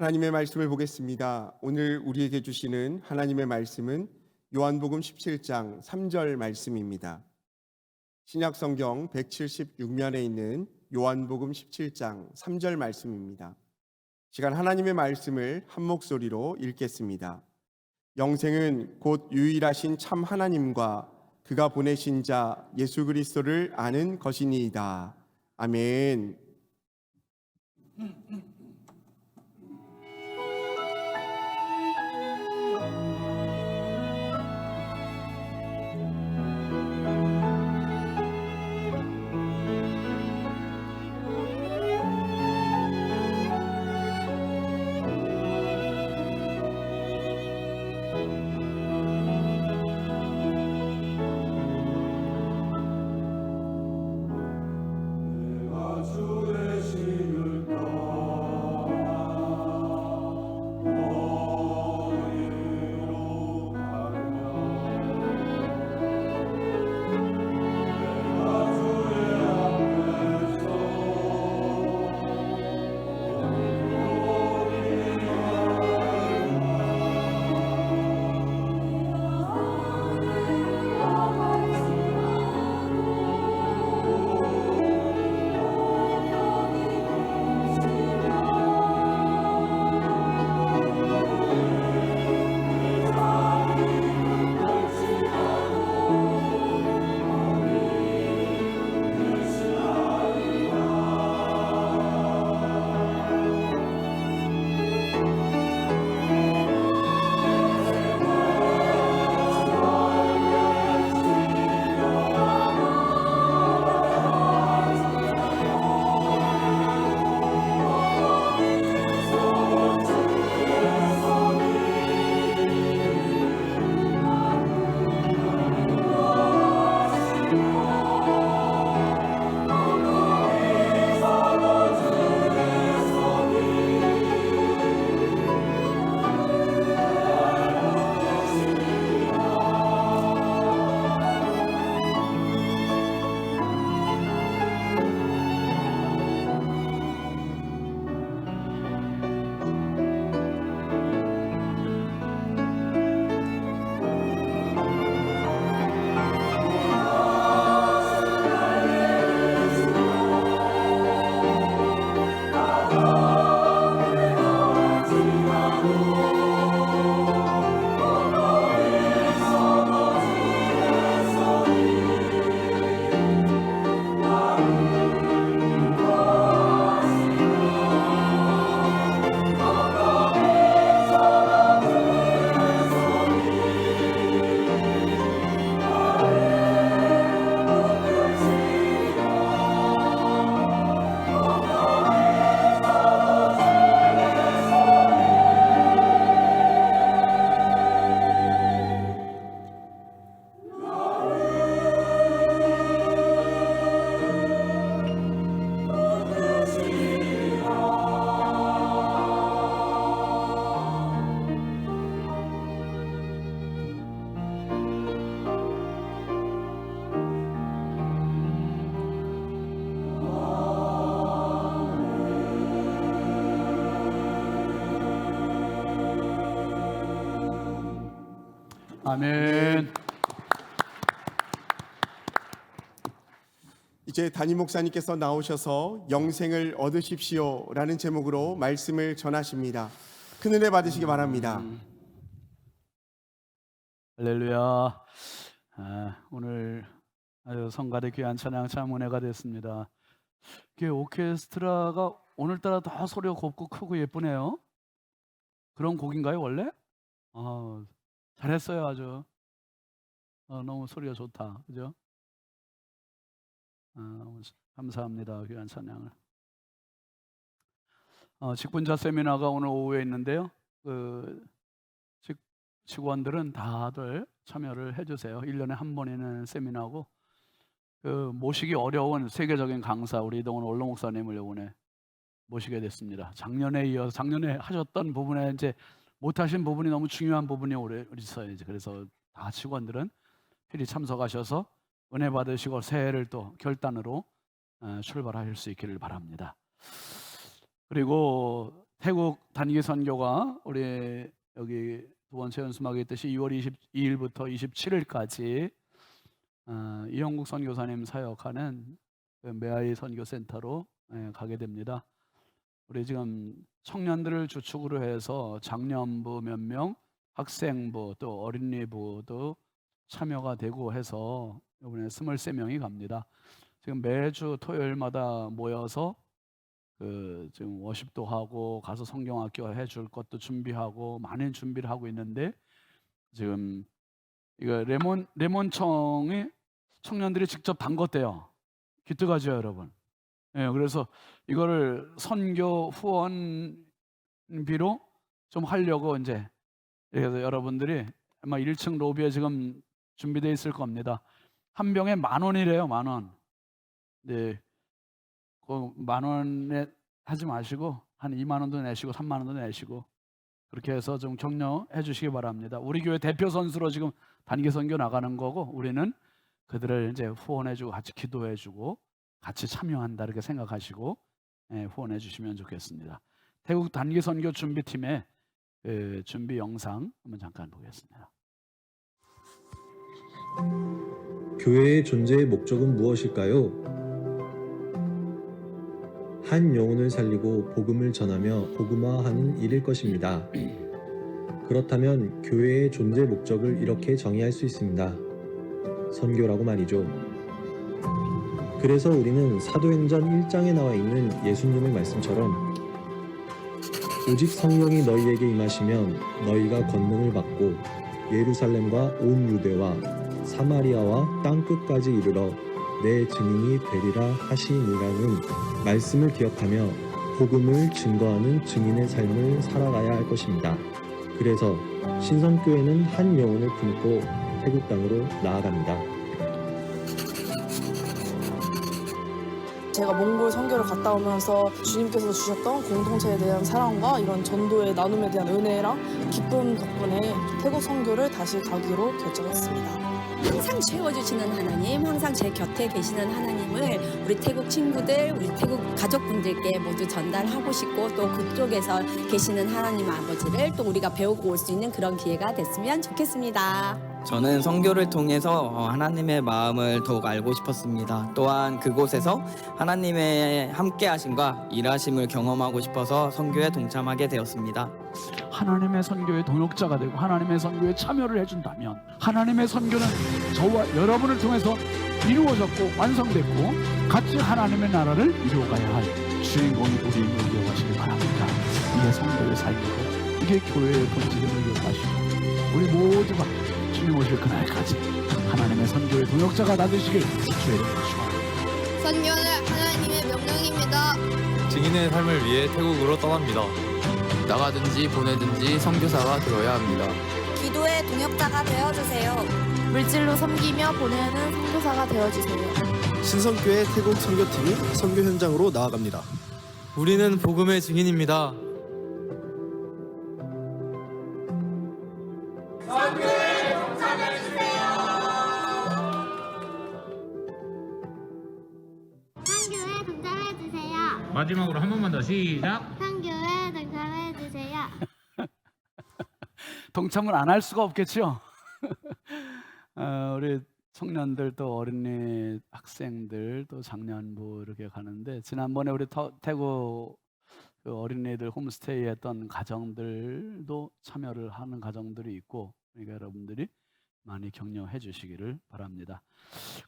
하나님의 말씀을 보겠습니다. 오늘 우리에게 주시는 하나님의 말씀은 요한복음 17장 3절 말씀입니다. 신약성경 176면에 있는 요한복음 17장 3절 말씀입니다. 시간 하나님의 말씀을 한 목소리로 읽겠습니다. 영생은 곧 유일하신 참 하나님과 그가 보내신 자 예수 그리스도를 아는 것이니이다. 아멘. 아멘. 이제 담임 목사님께서 나오셔서 영생을 얻으십시오라는 제목으로 말씀을 전하십니다. 큰 은혜 받으시기 바랍니다. 할렐루야. 오늘 아주 성가대 귀한 찬양 참 은혜가 됐습니다. 그 오케스트라가 오늘따라 더 소리가 곱고 크고 예쁘네요. 그런 곡인가요 원래? 잘했어요 아주. 너무 소리가 좋다, 그죠? 감사합니다 귀한 찬양을. 직분자 세미나가 오늘 오후에 있는데요. 직원들은 다들 참여를 해주세요. 1년에 한 번 있는 세미나고 모시기 어려운 세계적인 강사 우리 이동훈 원로 목사님을 이번에 모시게 됐습니다. 작년에 이어서 작년에 하셨던 부분에 이제 못하신 부분이 너무 중요한 부분이 오래 있어요. 그래서 다 직원들은 필히 참석하셔서 은혜 받으시고 새해를 또 결단으로 출발하실 수 있기를 바랍니다. 그리고 태국 단기 선교가 우리 여기 두 번째 연수막에 있듯이 2월 22일부터 27일까지 이영국 선교사님 사역하는 그 메아이 선교센터로 가게 됩니다. 우리 지금 청년들을 주축으로 해서 장년부 몇 명, 학생부 또 어린이부도 참여가 되고 해서 이번에 23명이 갑니다. 지금 매주 토요일마다 모여서 지금 워십도 하고 가서 성경학교 해줄 것도 준비하고 많은 준비를 하고 있는데 지금 이거 레몬청이 청년들이 직접 담궜대요. 기특하죠, 여러분. 예, 그래서 이거를 선교 후원비로 좀 하려고 이제 그래서 여러분들이 아마 1층 로비에 지금 준비되어 있을 겁니다. 한 병에 10,000원이래요, 10,000원. 네, 그 10,000원에 하지 마시고 한 20,000원도 내시고 30,000원도 내시고 그렇게 해서 좀 격려해 주시기 바랍니다. 우리 교회 대표 선수로 지금 단기 선교 나가는 거고 우리는 그들을 이제 후원해 주고 같이 기도해 주고 같이 참여한다 이렇게 생각하시고 후원해 주시면 좋겠습니다. 태국 단기 선교 준비팀의 준비 영상 한번 잠깐 보겠습니다. 교회의 존재의 목적은 무엇일까요? 한 영혼을 살리고 복음을 전하며 복음화하는 일일 것입니다. 그렇다면 교회의 존재 목적을 이렇게 정의할 수 있습니다. 선교라고 말이죠. 그래서 우리는 사도행전 1장에 나와 있는 예수님의 말씀처럼 오직 성령이 너희에게 임하시면 너희가 권능을 받고 예루살렘과 온 유대와 사마리아와 땅끝까지 이르러 내 증인이 되리라 하시니라는 말씀을 기억하며 복음을 증거하는 증인의 삶을 살아가야 할 것입니다. 그래서 신성교회는 한 영혼을 품고 태국 땅으로 나아갑니다. 제가 몽골 선교를 갔다 오면서 주님께서 주셨던 공동체에 대한 사랑과 이런 전도의 나눔에 대한 은혜랑 기쁨 덕분에 태국 선교를 다시 가기로 결정했습니다. 항상 채워주시는 하나님, 항상 제 곁에 계시는 하나님을 우리 태국 친구들, 우리 태국 가족분들께 모두 전달하고 싶고 또 그쪽에서 계시는 하나님 아버지를 또 우리가 배우고 올 수 있는 그런 기회가 됐으면 좋겠습니다. 저는 선교를 통해서 하나님의 마음을 더욱 알고 싶었습니다. 또한 그곳에서 하나님의 함께하심과 일하심을 경험하고 싶어서 선교에 동참하게 되었습니다. 하나님의 선교의 동역자가 되고 하나님의 선교에 참여를 해준다면 하나님의 선교는 저와 여러분을 통해서 이루어졌고 완성됐고 같이 하나님의 나라를 이루어가야 할 주인공이 우리임을 기억하시기 바랍니다. 이게 선교의 삶이고 이게 교회의 본질임을 기억하시고 우리 모두가 주님 오실 그날까지 하나님의 선교의 동역자가 다 되시길 주의 이름으로 축원합니다. 선교는 하나님의 명령입니다. 증인의 삶을 위해 태국으로 떠납니다. 나가든지 보내든지 선교사가 되어야 합니다. 기도의 동역자가 되어주세요. 물질로 섬기며 보내는 선교사가 되어주세요. 신성교회 태국 선교팀이 선교 현장으로 나아갑니다. 우리는 복음의 증인입니다. 선교에 동참해주세요. 마지막으로 한 번만 더 시작. 선교에 동참해주세요. 동참을 안 할 수가 없겠죠. 우리 청년들 또 어린이 학생들 또 장년부 이렇게 가는데 지난번에 우리 태국 그 어린이들 홈스테이 했던 가정들도 참여를 하는 가정들이 있고 그러니까 여러분들이 많이 격려해 주시기를 바랍니다.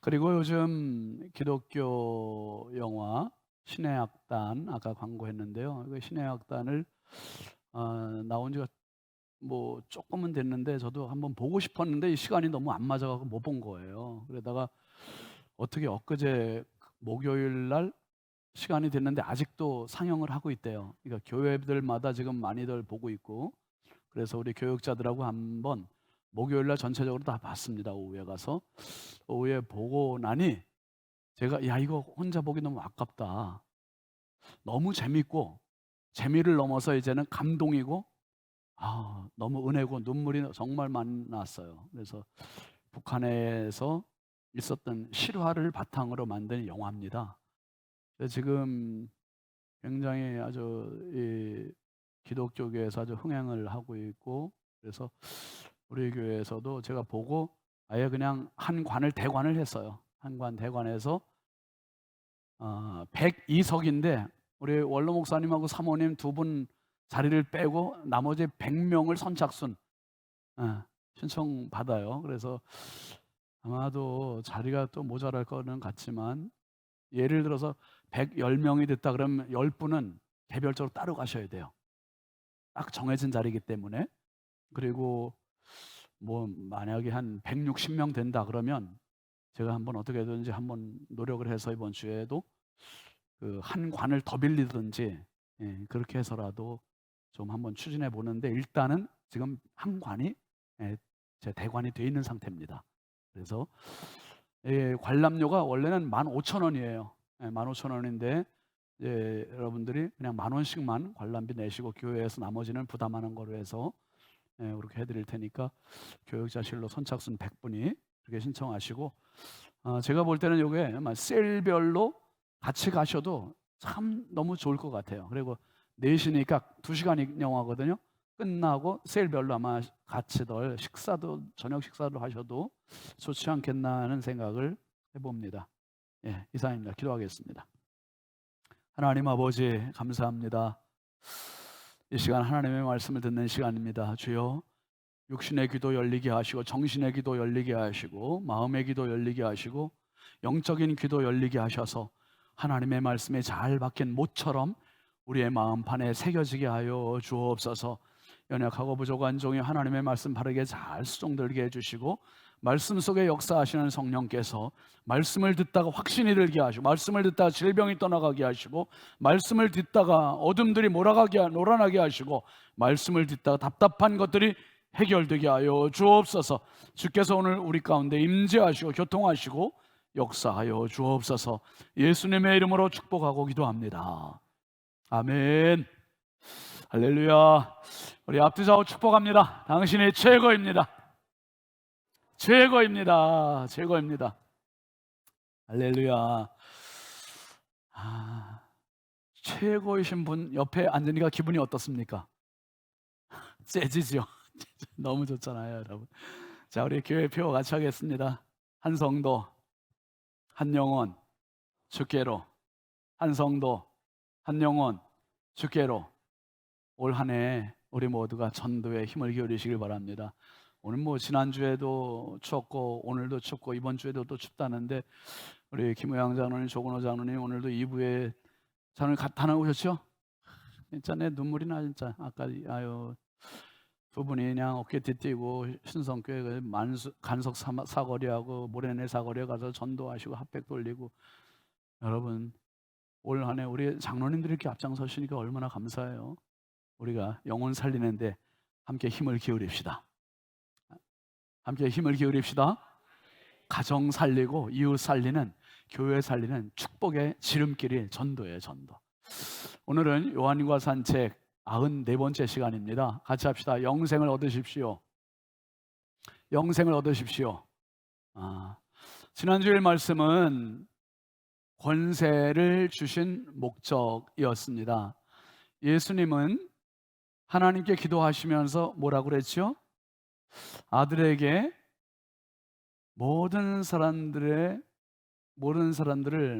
그리고 요즘 기독교 영화 신의 악단 아까 광고했는데요. 그 신의 악단을 나온 지가 뭐 조금은 됐는데 저도 한번 보고 싶었는데 이 시간이 너무 안 맞아가지고 못 본 거예요. 그러다가 어떻게 엊그제 목요일 날 시간이 됐는데 아직도 상영을 하고 있대요. 그러니까 교회들마다 지금 많이들 보고 있고 그래서 우리 교육자들하고 한번 목요일 날 전체적으로 다 봤습니다. 오후에 가서 오후에 보고 나니 제가 야 이거 혼자 보기 너무 아깝다. 너무 재밌고 재미를 넘어서 이제는 감동이고 너무 은혜고 눈물이 정말 많이 났어요. 그래서 북한에서 있었던 실화를 바탕으로 만든 영화입니다. 지금 굉장히 아주 기독교 교회에서 아주 흥행을 하고 있고, 그래서 우리 교회에서도 제가 보고 아예 그냥 한 관을 대관을 했어요. 한 관 대관해서 102석인데 우리 원로 목사님하고 사모님 두 분 자리를 빼고 나머지 100명을 선착순 신청 받아요. 그래서 아마도 자리가 또 모자랄 거는 같지만, 예를 들어서 110명이 됐다 그러면 10분은 개별적으로 따로 가셔야 돼요. 딱 정해진 자리이기 때문에. 그리고 뭐 만약에 한 160명 된다 그러면 제가 한번 어떻게든지 한번 노력을 해서 이번 주에도 그 한 관을 더 빌리든지 그렇게 해서라도 좀 한번 추진해 보는데, 일단은 지금 한 관이 제 대관이 돼 있는 상태입니다. 그래서 관람료가 원래는 15,000원이에요. 15,000원인데 여러분들이 그냥 10,000원씩만 관람비 내시고 교회에서 나머지는 부담하는 거로 해서 그렇게 해드릴 테니까 교역자실로 선착순 100분이 그렇게 신청하시고, 제가 볼 때는 이게 셀별로 같이 가셔도 참 너무 좋을 것 같아요. 그리고 4시니까 2시간 영화거든요. 끝나고 셀별로 아마 같이들 식사도, 저녁 식사도 하셔도 좋지 않겠나 하는 생각을 해봅니다. 이상입니다. 기도하겠습니다. 하나님 아버지, 감사합니다. 이 시간 하나님의 말씀을 듣는 시간입니다. 주여, 육신의 귀도 열리게 하시고, 정신의 귀도 열리게 하시고, 마음의 귀도 열리게 하시고, 영적인 귀도 열리게 하셔서 하나님의 말씀에 잘 박힌 못처럼 우리의 마음판에 새겨지게 하여 주옵소서. 연약하고 부족한 종이 하나님의 말씀 바르게 잘 수종들게 해주시고, 말씀 속에 역사하시는 성령께서 말씀을 듣다가 확신이 들게 하시고, 말씀을 듣다가 질병이 떠나가게 하시고, 말씀을 듣다가 어둠들이 놀아나게 하시고, 말씀을 듣다가 답답한 것들이 해결되게 하여 주옵소서. 주께서 오늘 우리 가운데 임재하시고 교통하시고 역사하여 주옵소서. 예수님의 이름으로 축복하고 기도합니다. 아멘. 할렐루야. 우리 앞뒤 좌우 축복합니다. 당신이 최고입니다. 최고입니다. 최고입니다. 할렐루야. 최고이신 분 옆에 앉으니까 기분이 어떻습니까? 재지죠. 너무 좋잖아요, 여러분. 자, 우리 교회표 같이 하겠습니다. 한 성도, 한 영혼, 주께로. 한 성도, 한 영혼, 주께로. 올 한 해 우리 모두가 전도에 힘을 기울이시길 바랍니다. 오늘 뭐 지난주에도 추웠고 오늘도 춥고 이번 주에도 또 춥다는데, 우리 김우양 장로님, 조근호 장로님 오늘도 2부에 장로님 갔다 나오셨죠? 진짜 내 눈물이 나. 진짜 아까 두 분이 그냥 어깨 뒤뛰고 신성교회 간석 사거리하고 모래내 사거리에 가서 전도하시고 핫백 돌리고, 여러분 올 한 해 우리 장로님들이 이렇게 앞장서시니까 얼마나 감사해요. 우리가 영혼 살리는데 함께 힘을 기울입시다. 함께 힘을 기울입시다. 가정 살리고 이웃 살리는, 교회 살리는 축복의 지름길이 전도예요, 전도. 오늘은 요한과 산책 94번째 시간입니다. 같이 합시다. 영생을 얻으십시오. 영생을 얻으십시오. 지난주일 말씀은 권세를 주신 목적이었습니다. 예수님은 하나님께 기도하시면서 뭐라고 그랬죠? 아들에게 모든 사람들을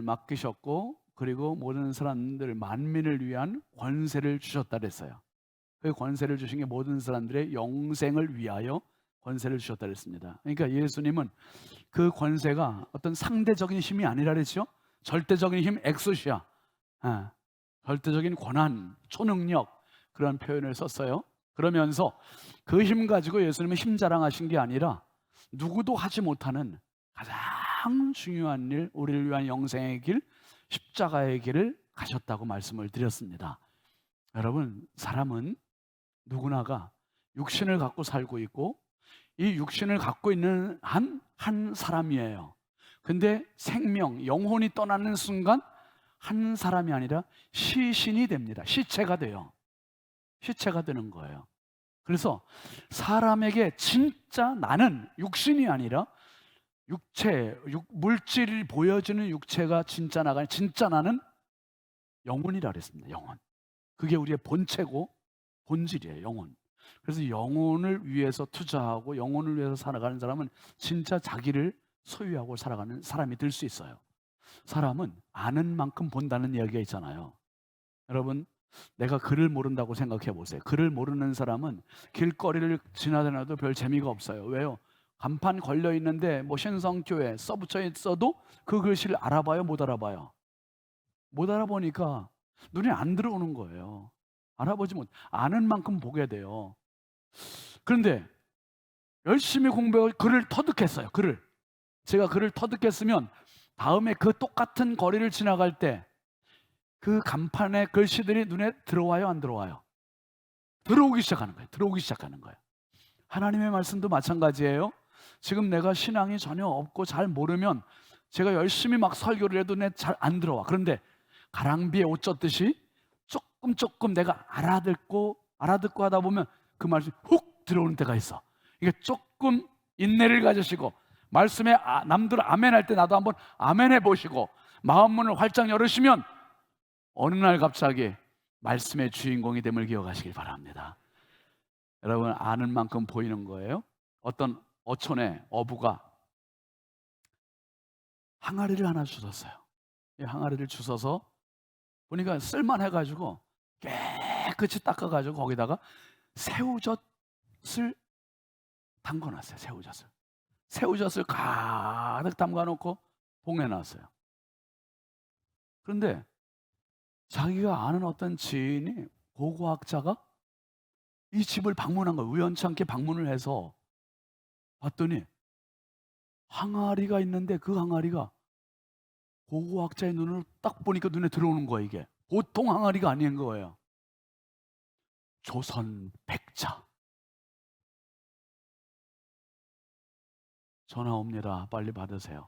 맡기셨고, 그리고 모든 사람들, 만민을 위한 권세를 주셨다 그랬어요. 그 권세를 주신 게 모든 사람들의 영생을 위하여 권세를 주셨다 그랬습니다. 그러니까 예수님은 그 권세가 어떤 상대적인 힘이 아니라 그랬죠. 절대적인 힘, 엑소시아, 절대적인 권한, 초능력, 그런 표현을 썼어요. 그러면서 그 힘 가지고 예수님은 힘 자랑하신 게 아니라 누구도 하지 못하는 가장 중요한 일, 우리를 위한 영생의 길, 십자가의 길을 가셨다고 말씀을 드렸습니다. 여러분, 사람은 누구나가 육신을 갖고 살고 있고, 이 육신을 갖고 있는 한 사람이에요. 근데 생명, 영혼이 떠나는 순간 한 사람이 아니라 시신이 됩니다. 시체가 돼요. 시체가 되는 거예요. 그래서 사람에게 진짜 나는 육신이 아니라 물질이 보여지는 육체가 진짜 나가, 진짜 나는 영혼이라 그랬습니다. 영혼. 그게 우리의 본체고 본질이에요. 영혼. 그래서 영혼을 위해서 투자하고 영혼을 위해서 살아가는 사람은 진짜 자기를 소유하고 살아가는 사람이 될 수 있어요. 사람은 아는 만큼 본다는 이야기가 있잖아요. 여러분, 내가 글을 모른다고 생각해 보세요. 글을 모르는 사람은 길거리를 지나다녀도 별 재미가 없어요. 왜요? 간판 걸려 있는데 뭐 신성교회 써붙여 있어도 그 글씨를 알아봐요? 못 알아봐요? 못 알아보니까 눈에 안 들어오는 거예요. 알아보지 못, 아는 만큼 보게 돼요. 그런데 열심히 공부하고 글을 터득했어요. 제가 글을 터득했으면 다음에 그 똑같은 거리를 지나갈 때 그 간판의 글씨들이 눈에 들어와요, 안 들어와요? 들어오기 시작하는 거예요. 하나님의 말씀도 마찬가지예요. 지금 내가 신앙이 전혀 없고 잘 모르면 제가 열심히 막 설교를 해도 내 잘 안 들어와. 그런데 가랑비에 옷 젖듯이 조금 내가 알아듣고 하다 보면 그 말씀이 훅 들어오는 때가 있어. 이게 조금 인내를 가지시고 말씀에 남들 아멘 할 때 나도 한번 아멘 해보시고 마음 문을 활짝 열으시면 어느 날 갑자기 말씀의 주인공이 됨을 기억하시길 바랍니다. 여러분, 아는 만큼 보이는 거예요. 어떤 어촌의 어부가 항아리를 하나 주셨어요. 이 항아리를 주셔서 보니까 쓸만해가지고 깨끗이 닦아가지고 거기다가 새우젓을 담궈놨어요. 새우젓을 가득 담가놓고 봉해놨어요. 그런데 자기가 아는 어떤 지인이 고고학자가 이 집을 방문한 거예요. 우연찮게 방문을 해서 봤더니 항아리가 있는데 그 항아리가 고고학자의 눈을 딱 보니까 눈에 들어오는 거예요. 이게 보통 항아리가 아닌 거예요. 조선 백자. 전화 옵니다. 빨리 받으세요.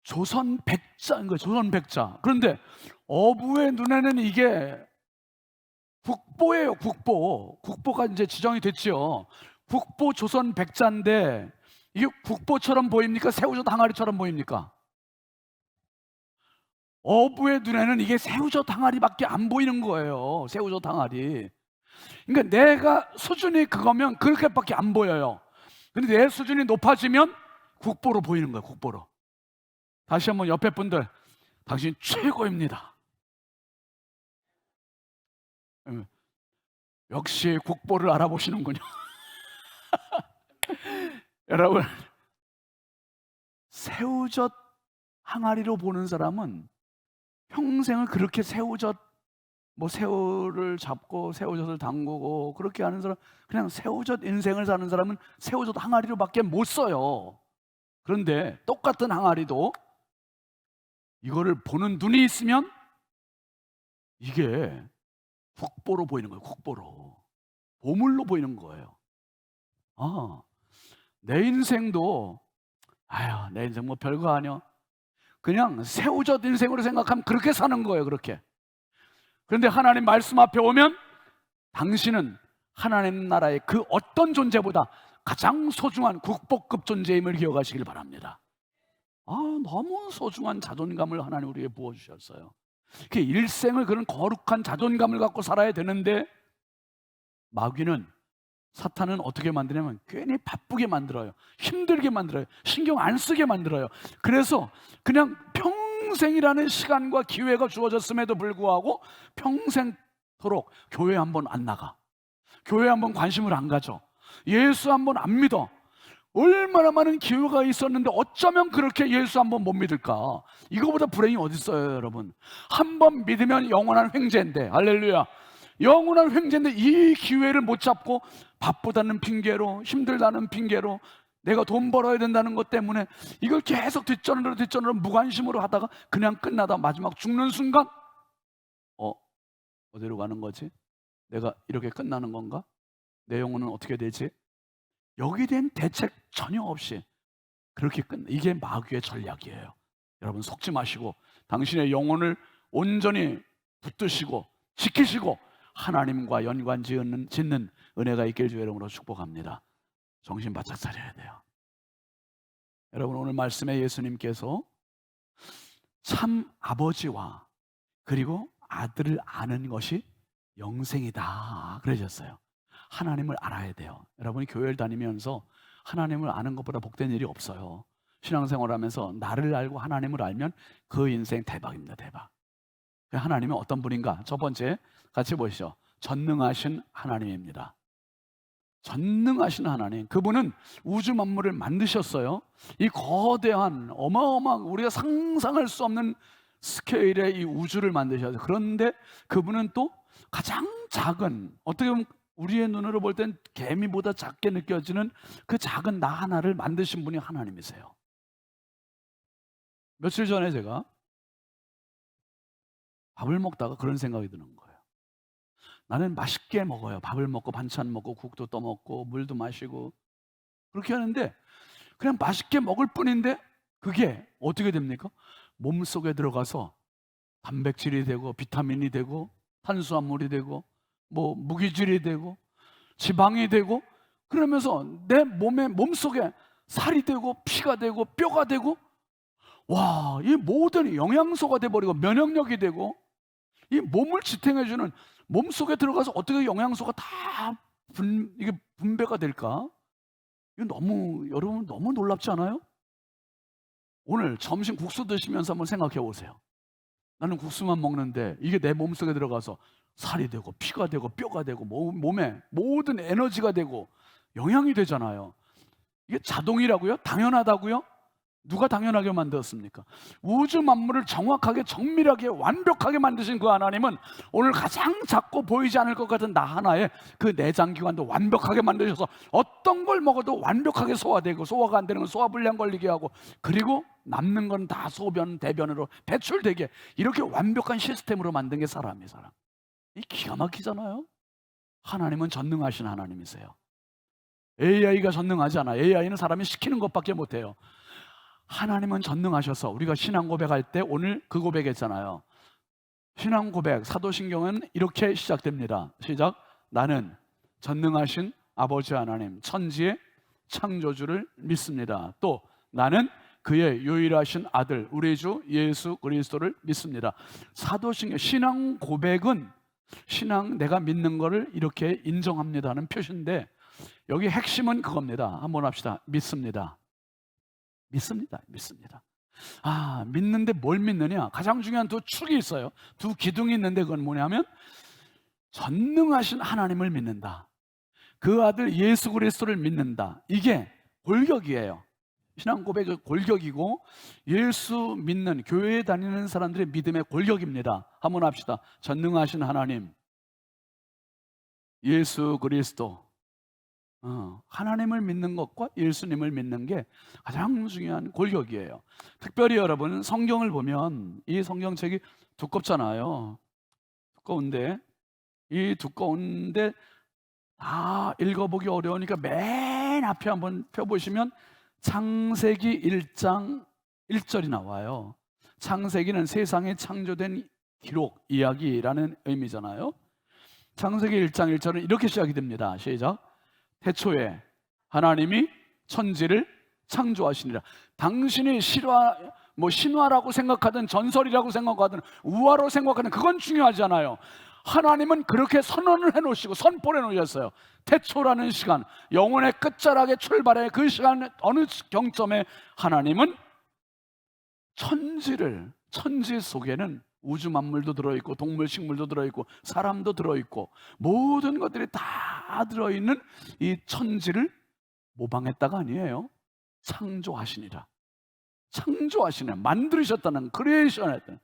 조선 백자인 거예요. 조선 백자. 그런데 어부의 눈에는 이게 국보예요. 국보가 이제 지정이 됐죠. 국보 조선 백자인데 이게 국보처럼 보입니까? 새우젓 항아리처럼 보입니까? 어부의 눈에는 이게 새우젓 항아리밖에 안 보이는 거예요. 새우젓 항아리. 그러니까 내가 수준이 그거면 그렇게밖에 안 보여요. 근데 내 수준이 높아지면 국보로 보이는 거예요. 국보로. 다시 한번 옆에 분들, 당신 최고입니다. 역시 국보를 알아보시는군요. 여러분, 새우젓 항아리로 보는 사람은 평생을 그렇게 새우젓, 새우를 잡고 새우젓을 담그고 그렇게 하는 사람, 그냥 새우젓 인생을 사는 사람은 새우젓 항아리로밖에 못 써요. 그런데 똑같은 항아리도 이거를 보는 눈이 있으면 이게 국보로 보이는 거예요. 국보로. 보물로 보이는 거예요. 내 인생도 내 인생 뭐 별거 아니야. 그냥 새우젓 인생으로 생각하면 그렇게 사는 거예요. 그렇게. 그런데 하나님 말씀 앞에 오면 당신은 하나님 나라의 그 어떤 존재보다 가장 소중한 국보급 존재임을 기억하시길 바랍니다. 너무 소중한 자존감을 하나님 우리에게 부어주셨어요. 일생을 그런 거룩한 자존감을 갖고 살아야 되는데 마귀는, 사탄은 어떻게 만드냐면 괜히 바쁘게 만들어요. 힘들게 만들어요. 신경 안 쓰게 만들어요. 그래서 그냥 평생이라는 시간과 기회가 주어졌음에도 불구하고 평생토록 교회 한번 안 나가. 교회 한번 관심을 안 가져. 예수 한번 안 믿어. 얼마나 많은 기회가 있었는데 어쩌면 그렇게 예수 한번 못 믿을까? 이거보다 불행이 어디 있어요, 여러분? 한번 믿으면 영원한 횡재인데, 할렐루야. 영원한 횡재인데 이 기회를 못 잡고 바쁘다는 핑계로, 힘들다는 핑계로, 내가 돈 벌어야 된다는 것 때문에 이걸 계속 뒷전으로 무관심으로 하다가 그냥 끝나다 마지막 죽는 순간 어디로 가는 거지? 내가 이렇게 끝나는 건가? 내 영혼은 어떻게 되지? 여기에 대한 대책 전혀 없이 그렇게 이게 마귀의 전략이에요. 여러분, 속지 마시고 당신의 영혼을 온전히 붙드시고 지키시고 하나님과 연관 짓는 은혜가 있길 주의 이름으로 축복합니다. 정신 바짝 차려야 돼요. 여러분, 오늘 말씀에 예수님께서 참 아버지와 그리고 아들을 아는 것이 영생이다 그러셨어요. 하나님을 알아야 돼요. 여러분이 교회를 다니면서 하나님을 아는 것보다 복된 일이 없어요. 신앙생활하면서 나를 알고 하나님을 알면 그 인생 대박입니다. 대박. 하나님은 어떤 분인가? 첫 번째 같이 보시죠. 전능하신 하나님입니다. 전능하신 하나님, 그분은 우주 만물을 만드셨어요. 이 거대한 어마어마한 우리가 상상할 수 없는 스케일의 이 우주를 만드셨어요. 그런데 그분은 또 가장 작은, 어떻게 보면 우리의 눈으로 볼 땐 개미보다 작게 느껴지는 그 작은 나 하나를 만드신 분이 하나님이세요. 며칠 전에 제가 밥을 먹다가 그런 생각이 드는 거예요. 나는 맛있게 먹어요. 밥을 먹고 반찬 먹고 국도 떠먹고 물도 마시고 그렇게 하는데 그냥 맛있게 먹을 뿐인데 그게 어떻게 됩니까? 몸속에 들어가서 단백질이 되고 비타민이 되고 탄수화물이 되고 뭐 무기질이 되고 지방이 되고 그러면서 내 몸속에 살이 되고 피가 되고 뼈가 되고 와, 이 모든 영양소가 돼버리고 면역력이 되고 이 몸을 지탱해주는 몸속에 들어가서 어떻게 영양소가 다 이게 분배가 될까? 이거 여러분 너무 놀랍지 않아요? 오늘 점심 국수 드시면서 한번 생각해 보세요. 나는 국수만 먹는데 이게 내 몸속에 들어가서 살이 되고 피가 되고 뼈가 되고 몸에 모든 에너지가 되고 영양이 되잖아요. 이게 자동이라고요? 당연하다고요? 누가 당연하게 만들었습니까? 우주 만물을 정확하게 정밀하게 완벽하게 만드신 그 하나님은 오늘 가장 작고 보이지 않을 것 같은 나 하나에 그 내장기관도 완벽하게 만드셔서 어떤 걸 먹어도 완벽하게 소화되고 소화가 안 되는 건 소화불량 걸리게 하고 그리고 남는 건 다 소변, 대변으로 배출되게 이렇게 완벽한 시스템으로 만든 게 사람이에요. 사람. 이 기가 막히잖아요. 하나님은 전능하신 하나님이세요. AI가 전능하지 않아요. AI는 사람이 시키는 것밖에 못해요. 하나님은 전능하셔서 우리가 신앙 고백할 때 오늘 그 고백했잖아요. 신앙 고백 사도신경은 이렇게 시작됩니다. 시작. 나는 전능하신 아버지 하나님 천지의 창조주를 믿습니다. 또 나는 그의 유일하신 아들 우리 주 예수 그리스도를 믿습니다. 사도신경 신앙 고백은 신앙 내가 믿는 거를 이렇게 인정합니다는 표시인데 여기 핵심은 그겁니다. 한번 합시다. 믿습니다. 믿습니다. 믿습니다. 아, 믿는데 뭘 믿느냐? 가장 중요한 두 축이 있어요. 두 기둥이 있는데 그건 뭐냐면 전능하신 하나님을 믿는다. 그 아들 예수 그리스도를 믿는다. 이게 골격이에요. 신앙 고백의 골격이고 예수 믿는 교회에 다니는 사람들의 믿음의 골격입니다. 한번 합시다. 전능하신 하나님, 예수 그리스도. 하나님을 믿는 것과 예수님을 믿는 게 가장 중요한 골격이에요. 특별히 여러분 성경을 보면 이 성경책이 두껍잖아요. 두꺼운데 이 두꺼운데 다 읽어보기 어려우니까 맨 앞에 한번 펴보시면 창세기 1장 1절이 나와요. 창세기는 세상에 창조된 기록, 이야기라는 의미잖아요. 창세기 1장 1절은 이렇게 시작이 됩니다. 시작. 태초에 하나님이 천지를 창조하시니라. 당신이 신화라고 생각하든 전설이라고 생각하든 우화로 생각하든 그건 중요하지 않아요. 하나님은 그렇게 선언을 해놓으시고 선포를 해놓으셨어요. 태초라는 시간, 영혼의 끝자락에 출발해 그 시간 어느 경점에 하나님은 천지 속에는 우주 만물도 들어있고 동물 식물도 들어있고 사람도 들어있고 모든 것들이 다 들어있는 이 천지를 모방했다가 아니에요. 창조하시니라. 만들으셨다는 크리에이션 했다는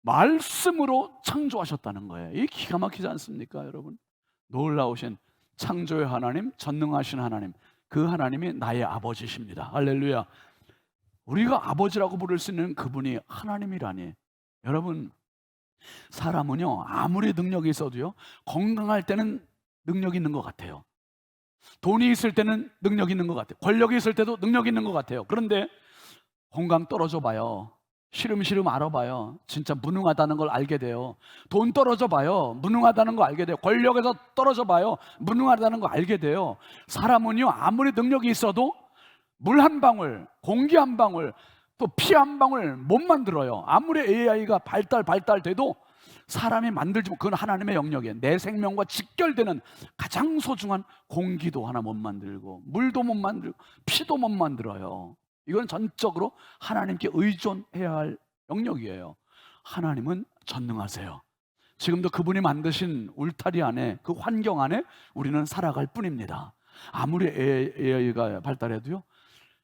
말씀으로 창조하셨다는 거예요. 이게 기가 막히지 않습니까 여러분? 놀라우신 창조의 하나님, 전능하신 하나님, 그 하나님이 나의 아버지십니다. 할렐루야. 우리가 아버지라고 부를 수 있는 그분이 하나님이라니. 여러분, 사람은요 아무리 능력이 있어도요 건강할 때는 능력이 있는 것 같아요. 돈이 있을 때는 능력이 있는 것 같아요. 권력이 있을 때도 능력이 있는 것 같아요. 그런데 건강 떨어져 봐요. 시름시름 알아봐요. 진짜 무능하다는 걸 알게 돼요. 돈 떨어져 봐요. 무능하다는 거 알게 돼요. 권력에서 떨어져 봐요. 무능하다는 거 알게 돼요. 사람은요 아무리 능력이 있어도 물 한 방울, 공기 한 방울, 또 피 한 방울 못 만들어요. 아무리 AI가 발달돼도 사람이 만들지 그건 하나님의 영역이에요. 내 생명과 직결되는 가장 소중한 공기도 하나 못 만들고 물도 못 만들고 피도 못 만들어요. 이건 전적으로 하나님께 의존해야 할 영역이에요. 하나님은 전능하세요. 지금도 그분이 만드신 울타리 안에 그 환경 안에 우리는 살아갈 뿐입니다. 아무리 AI가 발달해도요,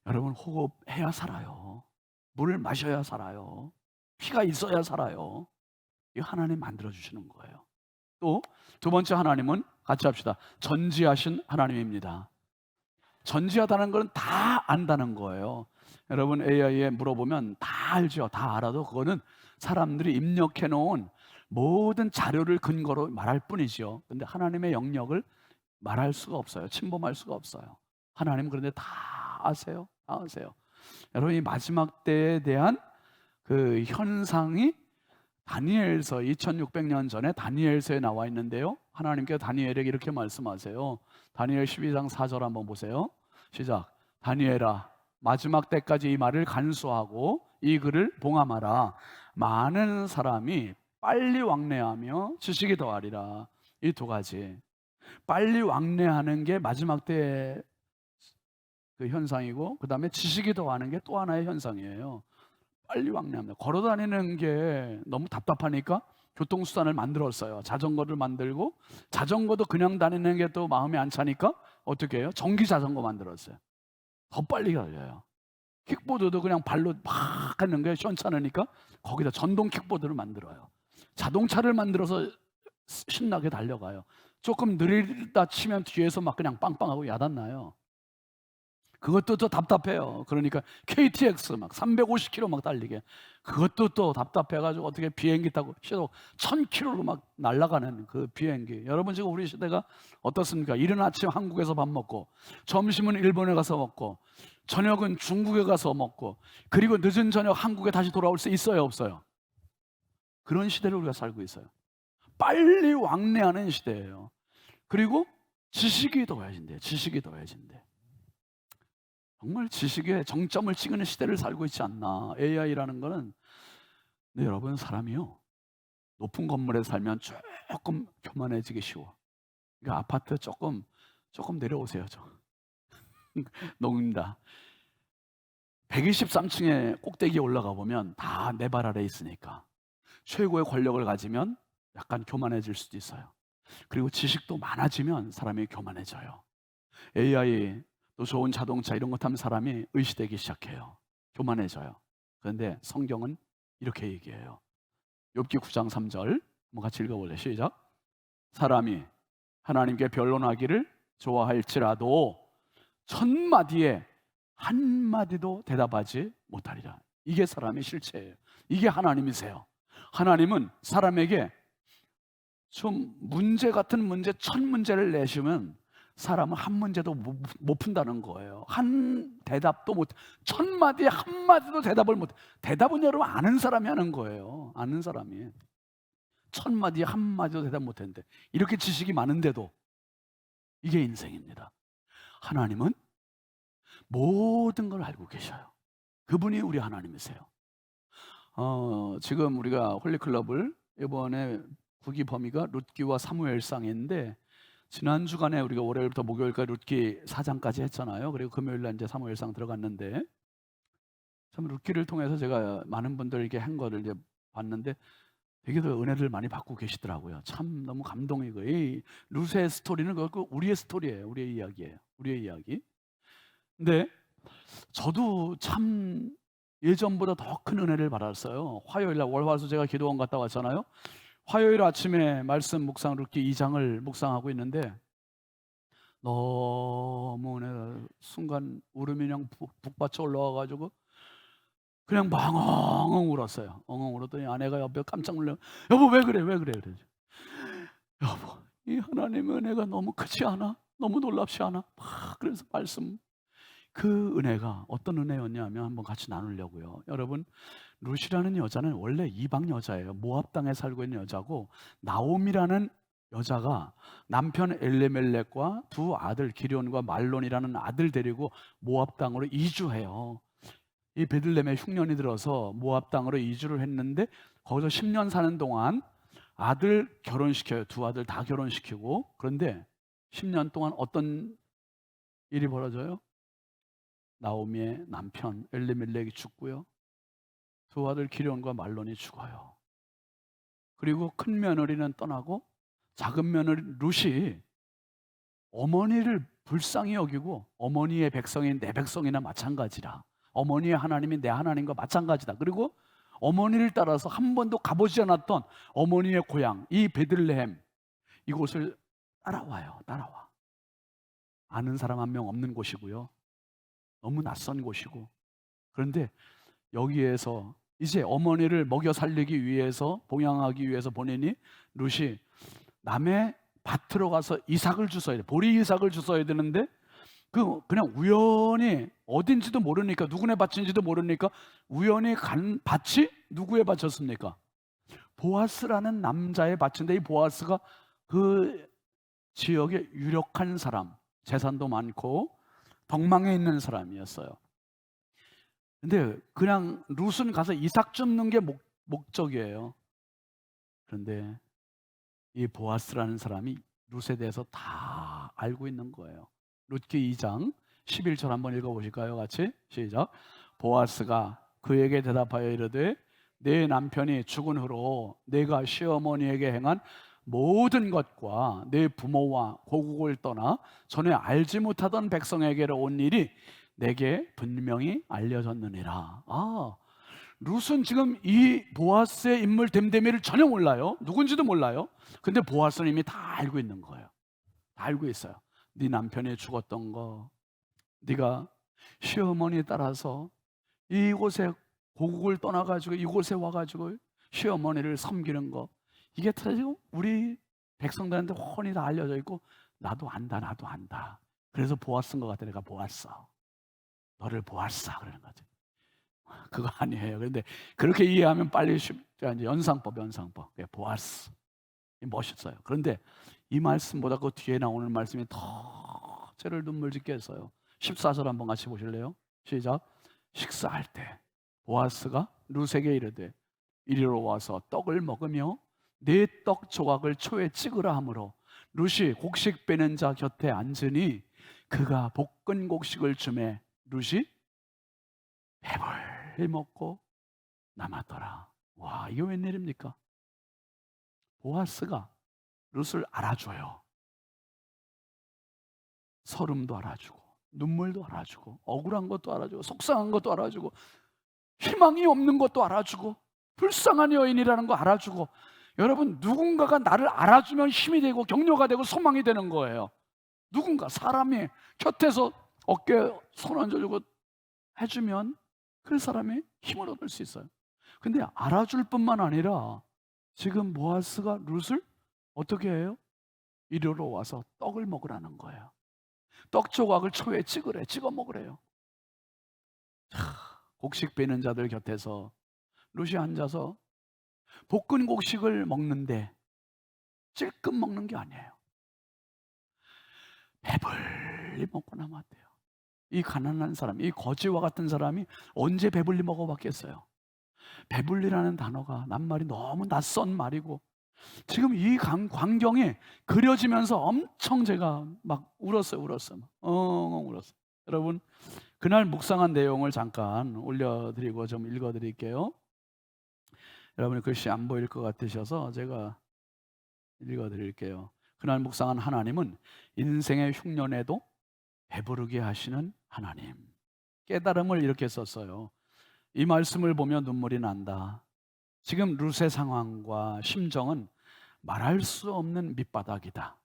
여러분 호흡해야 살아요. 물을 마셔야 살아요. 피가 있어야 살아요. 이 하나님 만들어주시는 거예요. 또 두 번째 하나님은 같이 합시다. 전지하신 하나님입니다. 전지하다는 건 다 안다는 거예요. 여러분 AI에 물어보면 다 알죠. 다 알아도 그거는 사람들이 입력해 놓은 모든 자료를 근거로 말할 뿐이죠. 근데 하나님의 영역을 말할 수가 없어요. 침범할 수가 없어요. 하나님 그런데 다 아세요. 다 아세요. 여러분 이 마지막 때에 대한 그 현상이 다니엘서 2600년 전에 다니엘서에 나와 있는데요. 하나님께서 다니엘에게 이렇게 말씀하세요. 다니엘 12장 4절 한번 보세요. 시작. 다니엘아, 마지막 때까지 이 말을 간수하고 이 글을 봉함하라. 많은 사람이 빨리 왕래하며 지식이 더하리라. 이 두 가지. 빨리 왕래하는 게 마지막 때 그 현상이고, 그 다음에 지식이 더하는 게 또 하나의 현상이에요. 빨리 왕래합니다. 걸어 다니는 게 너무 답답하니까 교통수단을 만들었어요. 자전거를 만들고, 자전거도 그냥 다니는 게 또 마음에 안 차니까 어떻게 해요? 전기 자전거 만들었어요. 더 빨리 달려요. 킥보드도 그냥 발로 막 하는 게 시원찮으니까 거기다 전동 킥보드를 만들어요. 자동차를 만들어서 신나게 달려가요. 조금 느리다 치면 뒤에서 막 그냥 빵빵하고 야단나요. 그것도 또 답답해요. 그러니까 KTX 막 350km 막 달리게, 그것도 또 답답해가지고 어떻게 비행기 타고 시속 1000km로 막 날아가는 그 비행기. 여러분 지금 우리 시대가 어떻습니까? 이른 아침 한국에서 밥 먹고, 점심은 일본에 가서 먹고, 저녁은 중국에 가서 먹고, 그리고 늦은 저녁 한국에 다시 돌아올 수 있어요, 없어요? 그런 시대를 우리가 살고 있어요. 빨리 왕래하는 시대예요. 그리고 지식이 더해진대. 지식이 더해진대. 정말 지식의 정점을 찍는 시대를 살고 있지 않나. AI라는 거는. 근데 여러분 사람이요, 높은 건물에 살면 조금 교만해지기 쉬워. 그러니까 아파트 조금 내려오세요. 농입니다. 123층에 꼭대기에 올라가 보면 다 내 발 아래에 있으니까 최고의 권력을 가지면 약간 교만해질 수도 있어요. 그리고 지식도 많아지면 사람이 교만해져요. AI 또 좋은 자동차 이런 거 타면 사람이 의시되기 시작해요. 교만해져요. 그런데 성경은 이렇게 얘기해요. 욥기 9장 3절 한번 같이 읽어볼래요? 시작. 사람이 하나님께 변론하기를 좋아할지라도 1000마디에 한마디도 대답하지 못하리라. 이게 사람의 실체예요. 이게 하나님이세요. 하나님은 사람에게 좀 문제 같은 문제 1000문제를 내시면 사람은 한 문제도 못 푼다는 거예요. 한 대답도 못, 1000마디에 한마디도 대답을 못. 대답은 여러분 아는 사람이 하는 거예요. 아는 사람이. 1000마디에 한마디도 대답 못 했는데, 이렇게 지식이 많은데도 이게 인생입니다. 하나님은 모든 걸 알고 계셔요. 그분이 우리 하나님이세요. 지금 우리가 홀리클럽을 이번에 국기 범위가 룻기와 사무엘상인데, 지난 주간에 우리가 월요일부터 목요일까지 룻기 4장까지 했잖아요. 그리고 금요일날 이제 사무엘상 들어갔는데, 참 룻기를 통해서 제가 많은 분들에게 한 거를 이제 봤는데 되게도 은혜를 많이 받고 계시더라고요. 참 너무 감동이고, 이 룻의 스토리는 그거 우리의 스토리예요. 우리의 이야기예요. 우리의 이야기. 근데 저도 참 예전보다 더 큰 은혜를 받았어요. 화요일날 월화수 제가 기도원 갔다 왔잖아요. 화요일 아침에 말씀 묵상 룻기 2장을 묵상하고 있는데 너무 은혜가, 순간 울음이 그냥 북받쳐 올라와가지고 그냥 막 엉엉 울었어요. 엉엉 울었더니 아내가 옆에 깜짝 놀라, 여보 왜 그래 왜 그래 그래. 여보, 이 하나님의 은혜가 너무 크지 않아? 너무 놀랍지 않아? 막 그래서 말씀, 그 은혜가 어떤 은혜였냐면 한번 같이 나누려고요. 여러분, 룻이라는 여자는 원래 이방 여자예요. 모압 땅에 살고 있는 여자고, 나옴이라는 여자가 남편 엘레멜렉과 두 아들 기럧과 말론이라는 아들 데리고 모압 땅으로 이주해요. 이 베들레헴에 흉년이 들어서 모압 땅으로 이주를 했는데, 거기서 10년 사는 동안 아들 결혼시켜요. 두 아들 다 결혼시키고. 그런데 10년 동안 어떤 일이 벌어져요? 나오미의 남편 엘리멜렉이 죽고요. 두 아들 기련과 말론이 죽어요. 그리고 큰 며느리는 떠나고 작은 며느리 룻이 어머니를 불쌍히 여기고, 어머니의 백성인 내 백성이나 마찬가지라, 어머니의 하나님이 내 하나님과 마찬가지다. 그리고 어머니를 따라서 한 번도 가보지 않았던 어머니의 고향 이 베들레헴, 이곳을 따라와요. 따라와. 아는 사람 한 명 없는 곳이고요. 너무 낯선 곳이고. 그런데 여기에서 이제 어머니를 먹여 살리기 위해서, 봉양하기 위해서 보내니 룻이 남의 밭으로 가서 이삭을 주워야 돼. 보리 이삭을 주워야 되는데 그냥 우연히, 어딘지도 모르니까, 누구네 밭인지도 모르니까 우연히 간 밭이 누구의 밭이었습니까? 보아스라는 남자의 밭인데, 이 보아스가 그 지역의 유력한 사람, 재산도 많고 덕망에 있는 사람이었어요. 근데 그냥 룻은 가서 이삭 줍는 게 목적이에요. 그런데 이 보아스라는 사람이 룻에 대해서 다 알고 있는 거예요. 룻기 2장 11절 한번 읽어보실까요? 같이 시작. 보아스가 그에게 대답하여 이르되 내 남편이 죽은 후로 내가 시어머니에게 행한 모든 것과 내 부모와 고국을 떠나 전에 알지 못하던 백성에게로 온 일이 내게 분명히 알려졌느니라. 룻은 지금 이 보아스의 인물 됨됨이를 전혀 몰라요. 누군지도 몰라요. 근데 보아스는 이미 다 알고 있는 거예요. 다 알고 있어요. 네 남편이 죽었던 거, 네가 시어머니 따라서 이곳에 고국을 떠나가지고 이곳에 와가지고 시어머니를 섬기는 거, 이게 다 지금 우리 백성들한테 훤히 다 알려져 있고 나도 안다, 나도 안다. 그래서 보았은 것 같아. 내가 보았어. 너를 보았어. 그러는 거지. 그거 아니에요. 그런데 그렇게 이해하면 빨리 쉽지. 연상법. 보았어. 멋있어요. 그런데 이 말씀보다 그 뒤에 나오는 말씀이 더 저를 눈물 짓게 했어요. 14절 한번 같이 보실래요? 시작. 식사할 때 보아스가 룻에게 이르되 이리로 와서 떡을 먹으며 네 떡 조각을 초에 찍으라 하므로 룻이 곡식 빼는 자 곁에 앉으니 그가 볶은 곡식을 주매 룻이 배불리 먹고 남았더라. 와, 이게 웬일입니까? 보아스가 룻을 알아줘요. 서름도 알아주고 눈물도 알아주고 억울한 것도 알아주고 속상한 것도 알아주고 희망이 없는 것도 알아주고 불쌍한 여인이라는 거 알아주고. 여러분, 누군가가 나를 알아주면 힘이 되고 격려가 되고 소망이 되는 거예요. 누군가, 사람이 곁에서 어깨에 손 얹어주고 해주면 그 사람이 힘을 얻을 수 있어요. 근데 알아줄 뿐만 아니라 지금 보아스가 룻을 어떻게 해요? 이리로 와서 떡을 먹으라는 거예요. 떡 조각을 초에 찍어 먹으래요. 곡식 빼는 자들 곁에서 룻이 앉아서 볶은 곡식을 먹는데 찔끔 먹는 게 아니에요. 배불리 먹고 남았대요. 이 가난한 사람, 이 거지와 같은 사람이 언제 배불리 먹어봤겠어요? 배불리라는 단어가 낱말이 너무 낯선 말이고, 지금 이 광경이 그려지면서 엄청 제가 막 울었어요. 엉엉 울었어요. 여러분, 그날 묵상한 내용을 잠깐 올려드리고 좀 읽어드릴게요. 여러분이 글씨 안 보일 것 같으셔서 제가 읽어드릴게요. 그날 묵상한 하나님은 인생의 흉년에도 배부르게 하시는 하나님. 깨달음을 이렇게 썼어요. 이 말씀을 보며 눈물이 난다. 지금 룻의 상황과 심정은 말할 수 없는 밑바닥이다.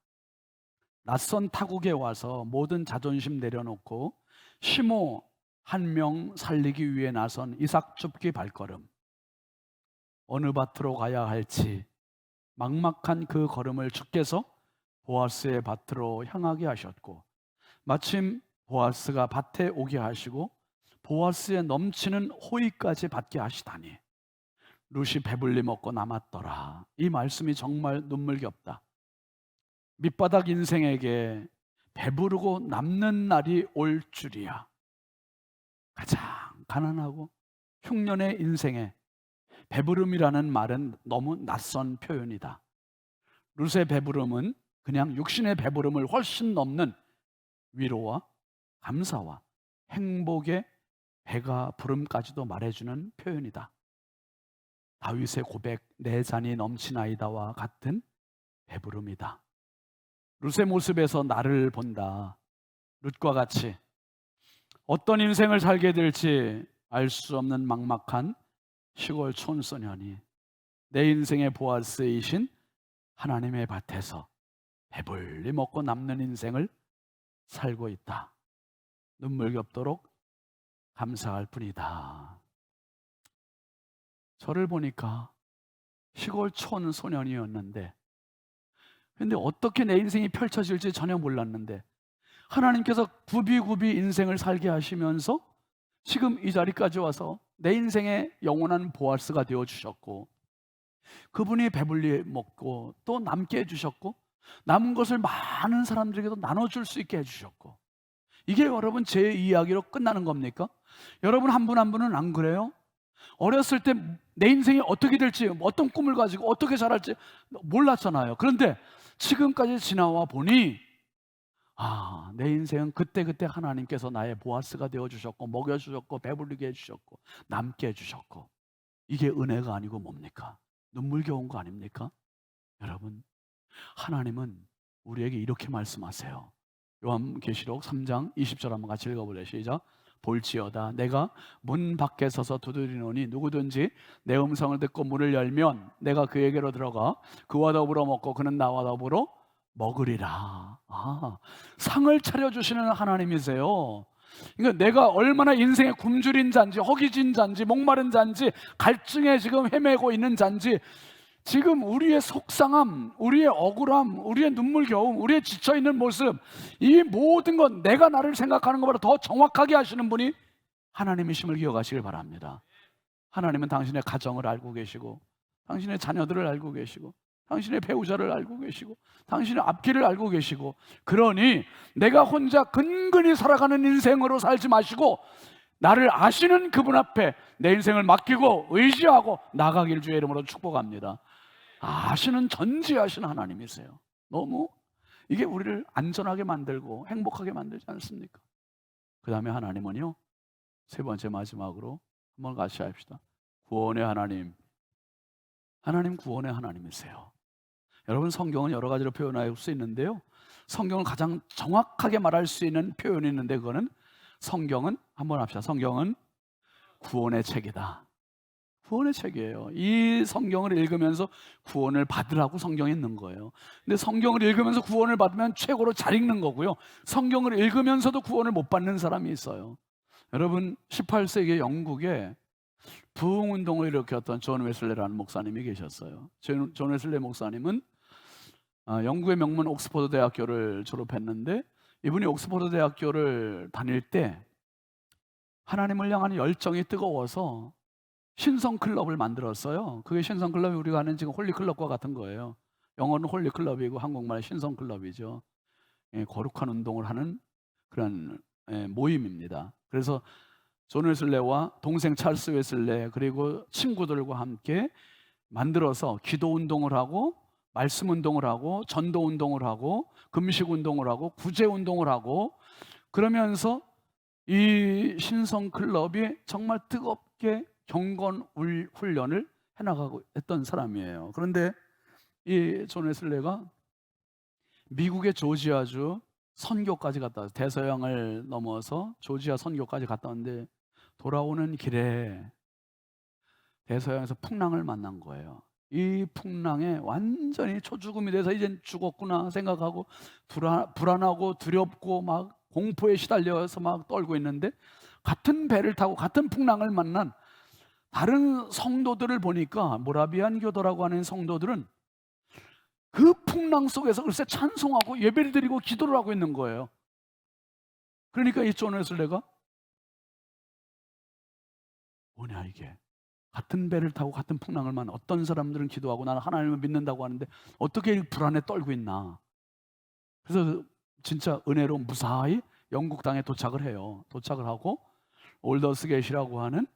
낯선 타국에 와서 모든 자존심 내려놓고 시모 한 명 살리기 위해 나선 이삭 줍기 발걸음. 어느 밭으로 가야 할지 막막한 그 걸음을 주께서 보아스의 밭으로 향하게 하셨고, 마침 보아스가 밭에 오게 하시고 보아스의 넘치는 호의까지 받게 하시다니 룻이 배불리 먹고 남았더라. 이 말씀이 정말 눈물겹다. 밑바닥 인생에게 배부르고 남는 날이 올 줄이야. 가장 가난하고 흉년의 인생에 배부름이라는 말은 너무 낯선 표현이다. 룻의 배부름은 그냥 육신의 배부름을 훨씬 넘는 위로와 감사와 행복의 배가 부름까지도 말해주는 표현이다. 다윗의 고백, 내 잔이 넘치나이다와 같은 배부름이다. 룻의 모습에서 나를 본다. 룻과 같이 어떤 인생을 살게 될지 알 수 없는 막막한 시골 촌소년이 내 인생의 보아스이신 하나님의 밭에서 배불리 먹고 남는 인생을 살고 있다. 눈물겹도록 감사할 뿐이다. 저를 보니까 시골 촌소년이었는데, 근데 어떻게 내 인생이 펼쳐질지 전혀 몰랐는데 하나님께서 굽이굽이 인생을 살게 하시면서 지금 이 자리까지 와서 내 인생의 영원한 보아스가 되어주셨고, 그분이 배불리 먹고 또 남게 해주셨고, 남은 것을 많은 사람들에게도 나눠줄 수 있게 해주셨고, 이게 여러분 제 이야기로 끝나는 겁니까? 여러분 한 분 한 분은 안 그래요? 어렸을 때 내 인생이 어떻게 될지, 어떤 꿈을 가지고 어떻게 자랄지 몰랐잖아요. 그런데 지금까지 지나와 보니 내 인생은 그때그때 하나님께서 나의 보아스가 되어주셨고, 먹여주셨고, 배부르게 해주셨고, 남게 해주셨고, 이게 은혜가 아니고 뭡니까? 눈물겨운 거 아닙니까? 여러분, 하나님은 우리에게 이렇게 말씀하세요. 요한계시록 3장 20절 한번 같이 읽어볼래요? 시작. 볼지어다 내가 문 밖에 서서 두드리노니 누구든지 내 음성을 듣고 문을 열면 내가 그에게로 들어가 그와 더불어 먹고 그는 나와 더불어 먹으리라. 상을 차려주시는 하나님이세요. 그러니까 내가 얼마나 인생의 굶주린 자인지, 허기진 자인지, 목마른 자인지, 갈증에 지금 헤매고 있는 자인지, 지금 우리의 속상함, 우리의 억울함, 우리의 눈물겨움, 우리의 지쳐있는 모습, 이 모든 건 내가 나를 생각하는 것보다 더 정확하게 하시는 분이 하나님이심을 기억하시길 바랍니다. 하나님은 당신의 가정을 알고 계시고, 당신의 자녀들을 알고 계시고, 당신의 배우자를 알고 계시고, 당신의 앞길을 알고 계시고, 그러니 내가 혼자 근근히 살아가는 인생으로 살지 마시고 나를 아시는 그분 앞에 내 인생을 맡기고 의지하고 나가길 주의 이름으로 축복합니다. 아시는 전지하신 하나님이세요. 너무 이게 우리를 안전하게 만들고 행복하게 만들지 않습니까? 그 다음에 하나님은요, 세 번째 마지막으로 한번 같이 합시다. 구원의 하나님. 하나님 구원의 하나님이세요. 여러분, 성경은 여러 가지로 표현할 수 있는데요, 성경을 가장 정확하게 말할 수 있는 표현이 있는데, 그거는 성경은, 한번 합시다. 성경은 구원의 책이다. 구원의 책이에요. 이 성경을 읽으면서 구원을 받으라고 성경에 있는 거예요. 근데 성경을 읽으면서 구원을 받으면 최고로 잘 읽는 거고요, 성경을 읽으면서도 구원을 못 받는 사람이 있어요. 여러분, 18세기 영국에 부흥운동을 일으켰던 존 웨슬레라는 목사님이 계셨어요. 존 웨슬레 목사님은 영국의 명문 옥스퍼드 대학교를 졸업했는데, 이분이 옥스퍼드 대학교를 다닐 때 하나님을 향한 열정이 뜨거워서 신성클럽을 만들었어요. 그게 신성클럽이 우리가 아는 지금 홀리클럽과 같은 거예요. 영어는 홀리클럽이고 한국말은 신성클럽이죠. 거룩한 운동을 하는 그런 모임입니다. 그래서 존 웨슬레와 동생 찰스 웨슬레 그리고 친구들과 함께 만들어서 기도 운동을 하고, 말씀 운동을 하고, 전도 운동을 하고, 금식 운동을 하고, 구제 운동을 하고, 그러면서 이 신성클럽이 정말 뜨겁게 경건 훈련을 해나가고 했던 사람이에요. 그런데 이 존 웨슬레가 미국의 조지아주 선교까지 갔다 왔어요. 대서양을 넘어서 조지아 선교까지 갔다 왔는데, 돌아오는 길에 대서양에서 풍랑을 만난 거예요. 이 풍랑에 완전히 초죽음이 돼서 이젠 죽었구나 생각하고 불안하고 두렵고 막 공포에 시달려서 막 떨고 있는데, 같은 배를 타고 같은 풍랑을 만난 다른 성도들을 보니까, 모라비안 교도라고 하는 성도들은 그 풍랑 속에서 글쎄 찬송하고 예배를 드리고 기도를 하고 있는 거예요. 그러니까 이 존 웨슬레가 뭐냐 이게, 같은 배를 타고 같은 풍랑을 만난 어떤 사람들은 기도하고 나는 하나님을 믿는다고 하는데 어떻게 불안에 떨고 있나. 그래서 진짜 은혜로 무사히 영국 땅에 도착을 해요. 도착을 하고 올더스게이트라고 하는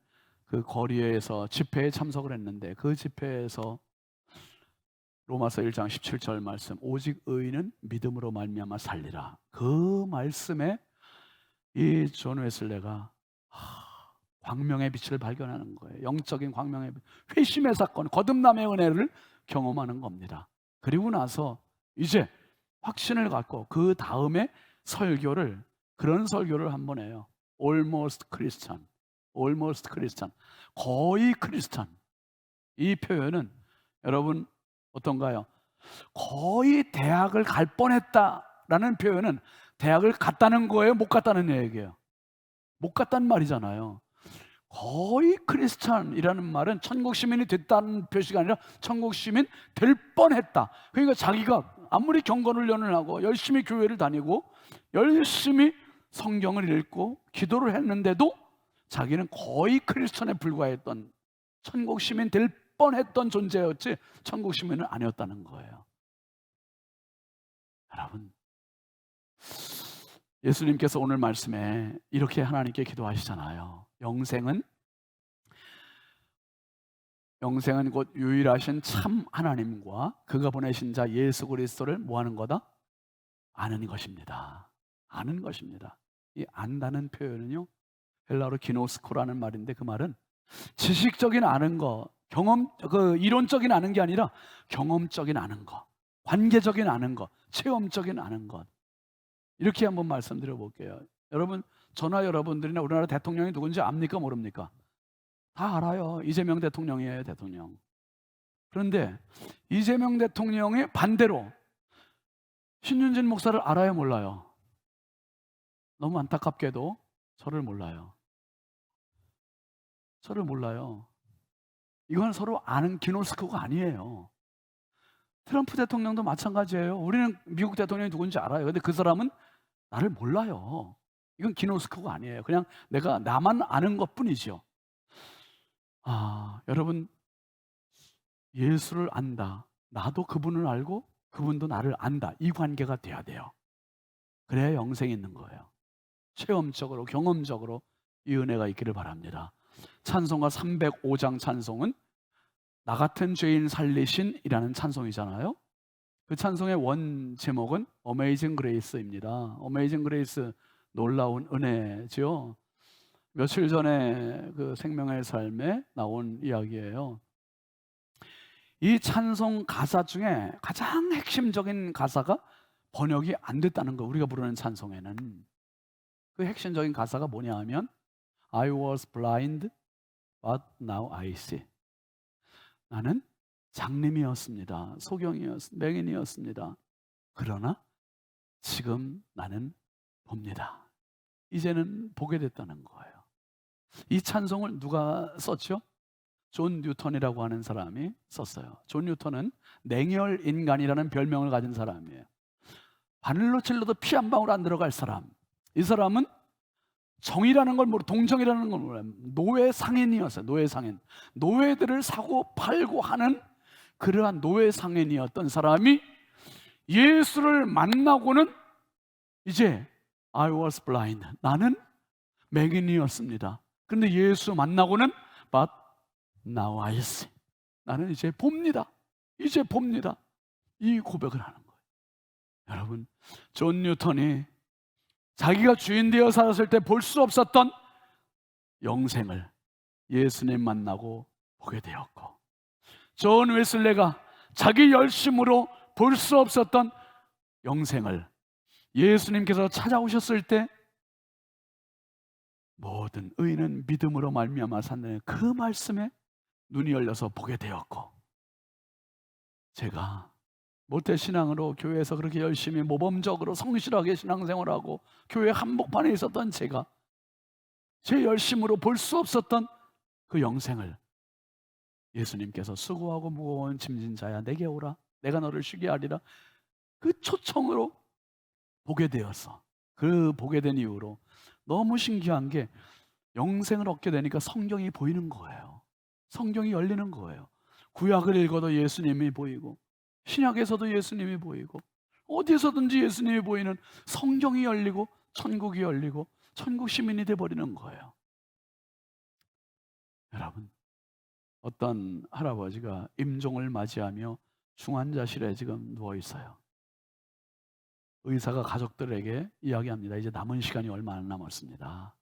그 거리에서 집회에 참석을 했는데 그 집회에서 로마서 1장 17절 말씀, 오직 의인은 믿음으로 말미암아 살리라. 그 말씀에 이 존 웨슬레가 광명의 빛을 발견하는 거예요. 영적인 광명의 빛, 회심의 사건, 거듭남의 은혜를 경험하는 겁니다. 그리고 나서 이제 확신을 갖고 그 다음에 설교를, 그런 설교를 한번 해요. Almost Christian, Almost Christian, 거의 크리스찬. 이 표현은 여러분 어떤가요? 거의 대학을 갈 뻔했다라는 표현은 대학을 갔다는 거예요? 못 갔다는 얘기예요? 못 갔다는 말이잖아요. 거의 크리스찬이라는 말은 천국 시민이 됐다는 표시가 아니라 천국 시민 될 뻔했다. 그러니까 자기가 아무리 경건훈련을 하고 열심히 교회를 다니고 열심히 성경을 읽고 기도를 했는데도 자기는 거의 크리스찬에 불과했던, 천국 시민 될 뻔했던 존재였지 천국 시민은 아니었다는 거예요. 여러분, 예수님께서 오늘 말씀에 이렇게 하나님께 기도하시잖아요. 영생은 곧 유일하신 참 하나님과 그가 보내신 자 예수 그리스도를 뭐 하는 거다? 아는 것입니다. 아는 것입니다. 이 안다는 표현은요, 헬라어로 기노스코라는 말인데 그 말은 지식적인 아는 거, 이론적인 아는 게 아니라 경험적인 아는 거, 관계적인 아는 것, 체험적인 아는 것. 이렇게 한번 말씀드려 볼게요. 여러분, 저나 여러분들이나 우리나라 대통령이 누군지 압니까 모릅니까? 다 알아요. 이재명 대통령이에요, 대통령. 그런데 이재명 대통령의 반대로 신윤진 목사를 알아요, 몰라요? 너무 안타깝게도 저를 몰라요. 저를 몰라요. 이건 서로 아는 기노스코가 아니에요. 트럼프 대통령도 마찬가지예요. 우리는 미국 대통령이 누군지 알아요. 근데 그 사람은 나를 몰라요. 이건 기노스코가 아니에요. 그냥 나만 아는 것뿐이죠. 여러분, 예수를 안다. 나도 그분을 알고 그분도 나를 안다. 이 관계가 돼야 돼요. 그래야 영생이 있는 거예요. 체험적으로, 경험적으로 이 은혜가 있기를 바랍니다. 찬송가 305장 찬송은 나 같은 죄인 살리신 이라는 찬송이잖아요. 그 찬송의 원 제목은 Amazing Grace입니다. Amazing Grace, 놀라운 은혜죠. 며칠 전에 그 생명의 삶에 나온 이야기예요. 이 찬송 가사 중에 가장 핵심적인 가사가 번역이 안 됐다는 거, 우리가 부르는 찬송에는. 그 핵심적인 가사가 뭐냐 하면 I was blind but now I see. 나는 장님이었습니다. 소경이었습니다. 맹인이었습니다. 그러나 지금 나는 봅니다. 이제는 보게 됐다는 거예요. 이 찬송을 누가 썼죠? 존 뉴턴이라고 하는 사람이 썼어요. 존 뉴턴은 냉혈 인간이라는 별명을 가진 사람이에요. 바늘로 찔러도 피 한 방울 안 들어갈 사람. 이 사람은 정의라는 걸 모르고 동정이라는 걸 몰라요. 노예 상인이었어요. 노예 상인. 노예들을 사고 팔고 하는 그러한 노예 상인이었던 사람이 예수를 만나고는 이제 I was blind. 나는 맹인이었습니다. 그런데 예수 만나고는 but now I see. 나는 이제 봅니다. 이제 봅니다. 이 고백을 하는 거예요. 여러분, 존 뉴턴이 자기가 주인 되어 살았을 때 볼 수 없었던 영생을 예수님 만나고 보게 되었고, 존 웨슬레가 자기 열심으로 볼 수 없었던 영생을 예수님께서 찾아오셨을 때 모든 의인은 믿음으로 말미암아 산다는 그 말씀에 눈이 열려서 보게 되었고, 제가 모태신앙으로 교회에서 그렇게 열심히 모범적으로 성실하게 신앙생활하고 교회 한복판에 있었던 제가 제 열심으로 볼 수 없었던 그 영생을 예수님께서 수고하고 무거운 짐진 자야 내게 오라, 내가 너를 쉬게 하리라, 그 초청으로 보게 되어서, 그 보게 된 이후로 너무 신기한 게 영생을 얻게 되니까 성경이 보이는 거예요. 성경이 열리는 거예요. 구약을 읽어도 예수님이 보이고 신약에서도 예수님이 보이고 어디서든지 예수님이 보이는 성경이 열리고 천국이 열리고 천국 시민이 돼버리는 거예요. 여러분, 어떤 할아버지가 임종을 맞이하며 중환자실에 지금 누워 있어요. 의사가 가족들에게 이야기합니다. 이제 남은 시간이 얼마 안 남았습니다.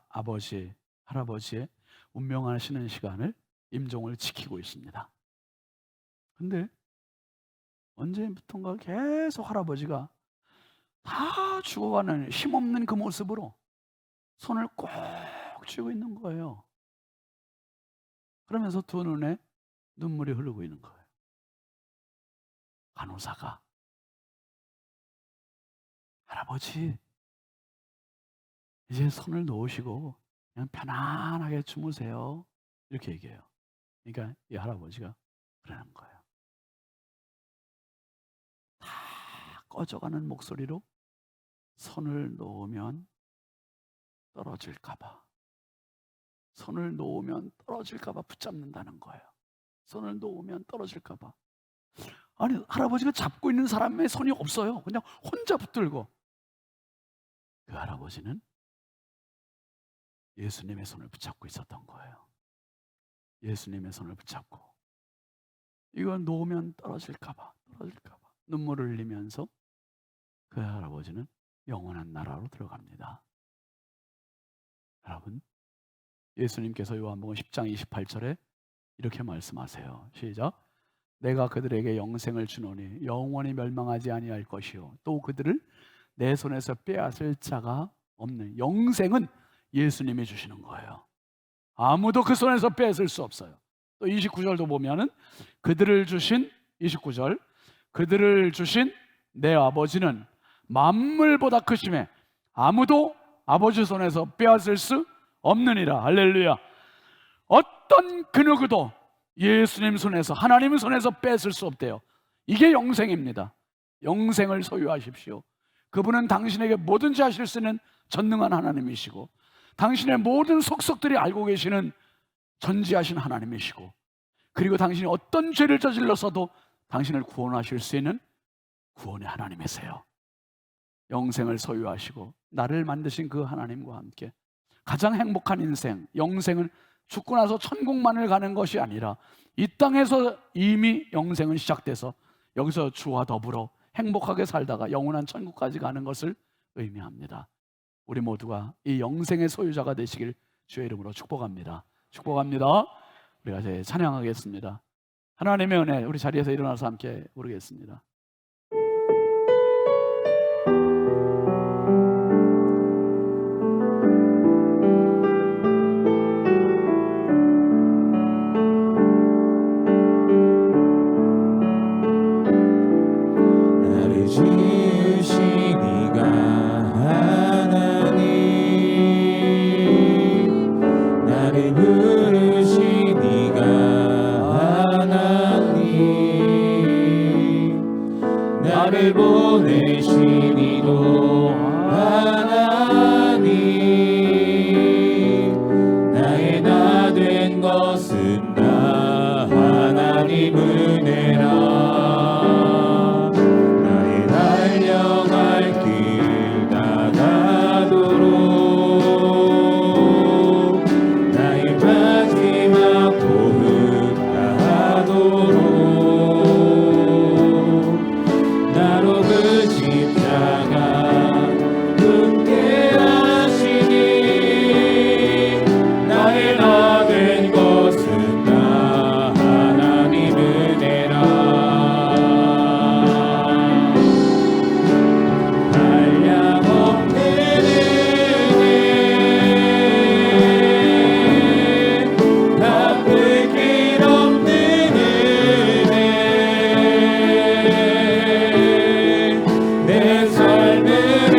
아버지, 할아버지의 운명하시는 시간을, 임종을 지키고 있습니다. 근데 언제부턴가 계속 할아버지가 다 죽어가는 힘없는 그 모습으로 손을 꼭 쥐고 있는 거예요. 그러면서 두 눈에 눈물이 흐르고 있는 거예요. 간호사가 할아버지 이제 손을 놓으시고 그냥 편안하게 주무세요, 이렇게 얘기해요. 그러니까 이 할아버지가 그러는 거예요. 다 꺼져가는 목소리로 손을 놓으면 떨어질까봐, 손을 놓으면 떨어질까봐 붙잡는다는 거예요. 손을 놓으면 떨어질까봐. 아니, 할아버지가 잡고 있는 사람의 손이 없어요. 그냥 혼자 붙들고. 그 할아버지는 예수님의 손을 붙잡고 있었던 거예요. 예수님의 손을 붙잡고, 이걸 놓으면 떨어질까봐 눈물을 흘리면서 그 할아버지는 영원한 나라로 들어갑니다. 여러분, 예수님께서 요한복음 10장 28절에 이렇게 말씀하세요. 시작. 내가 그들에게 영생을 주노니 영원히 멸망하지 아니할 것이요 또 그들을 내 손에서 빼앗을 자가 없는. 영생은 예수님이 주시는 거예요. 아무도 그 손에서 뺏을 수 없어요. 또 29절도 보면은 그들을 주신, 29절, 그들을 주신 내 아버지는 만물보다 크심에 아무도 아버지 손에서 빼앗을 수 없느니라. 할렐루야. 어떤 그 누구도 예수님 손에서, 하나님 손에서 뺏을 수 없대요. 이게 영생입니다. 영생을 소유하십시오. 그분은 당신에게 뭐든지 하실 수 있는 전능한 하나님이시고, 당신의 모든 속속들이 알고 계시는 전지하신 하나님이시고, 그리고 당신이 어떤 죄를 저질러서도 당신을 구원하실 수 있는 구원의 하나님이세요. 영생을 소유하시고 나를 만드신 그 하나님과 함께 가장 행복한 인생, 영생은 죽고 나서 천국만을 가는 것이 아니라 이 땅에서 이미 영생은 시작돼서 여기서 주와 더불어 행복하게 살다가 영원한 천국까지 가는 것을 의미합니다. 우리 모두가 이 영생의 소유자가 되시길 주의 이름으로 축복합니다. 축복합니다. 우리가 이제 찬양하겠습니다. 하나님의 은혜, 우리 자리에서 일어나서 함께 부르겠습니다. 나를 보내신 이도 하나님, 나의 나 된 것은 나 하나님 은혜라. 나의 달려갈 길 다가도록, 나의 마지막 호흡 다하도록 나로 그 십자가 굳게 하시니, 나의 나 된 것은 나 하나님 은혜라. 한량없는 은혜, 갚을 길 없는 은혜, 내 삶을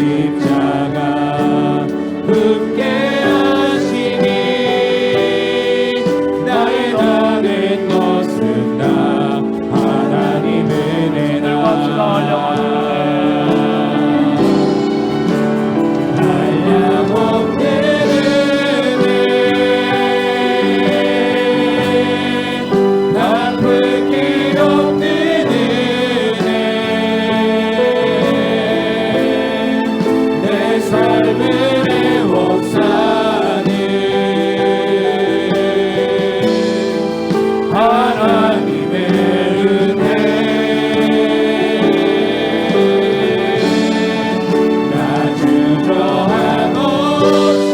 십자가 굳게 하시니 나의 다른 것은 다 하나님 은혜라. 한량 없는 은혜 나쁠 길 없는 은혜 내 삶을 애워싸는 하나님의 은혜 나 주저한 없이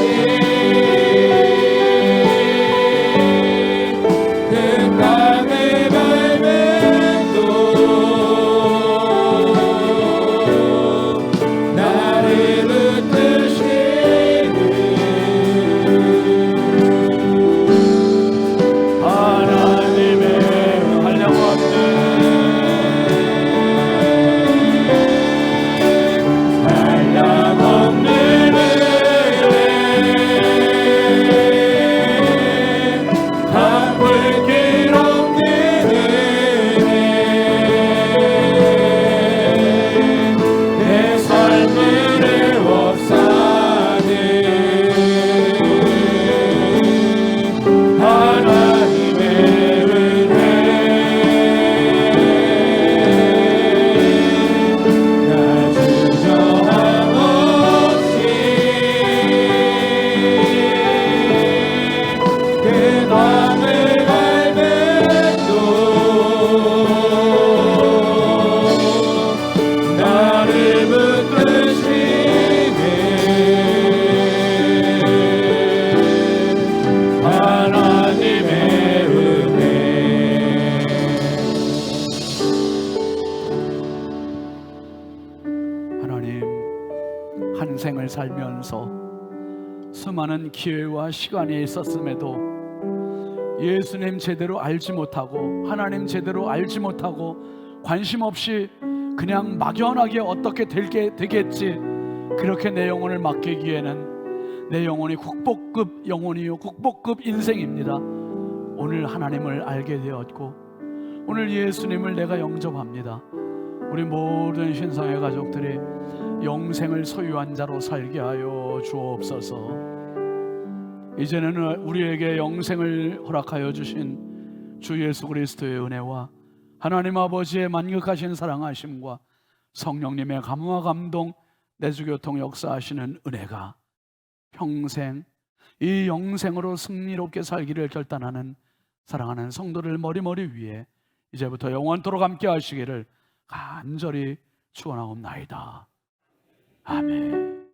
그 땅을 밟음도 나를 붙드시는 하나님의 한량없는 한량없는 은혜 갚을 길 없는 은혜 내 삶을 애워싸는 하나님의 은혜 나 주저함 없이 그 땅을 밟음도 나를 붙드시는 하나님의 은혜. 하나님, 한 생을 살면서 수많은 기회와 시간이 있었음에도 예수님 제대로 알지 못하고 하나님 제대로 알지 못하고 관심 없이 그냥 막연하게 어떻게 되겠지 그렇게 내 영혼을 맡기기에는 내 영혼이 국보급 영혼이요 국보급 인생입니다. 오늘 하나님을 알게 되었고 오늘 예수님을 내가 영접합니다. 우리 모든 신성의 가족들이 영생을 소유한 자로 살게 하여 주옵소서. 이제는 우리에게 영생을 허락하여 주신 주 예수 그리스도의 은혜와 하나님 아버지의 만극하신 사랑하심과 성령님의 감화 감동 내주교통 역사하시는 은혜가 평생 이 영생으로 승리롭게 살기를 결단하는 사랑하는 성도들 머리머리 위에 이제부터 영원토록 함께 하시기를 간절히 축원하옵나이다. 아멘.